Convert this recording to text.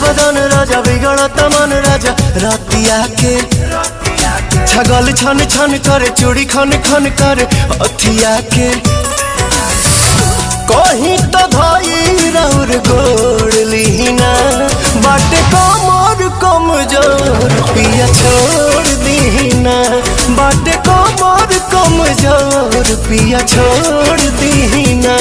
बदन राजा बिगड़त मन राजा रातिया के छगल छन छन करे चूड़ी खन खन करे अथिया के कहीं तो धई राउर गोड़ लीना बाटे कमर कमजोर पिया छोड़ दीना बाटे कमर कमजोर पिया छोड़ दीना।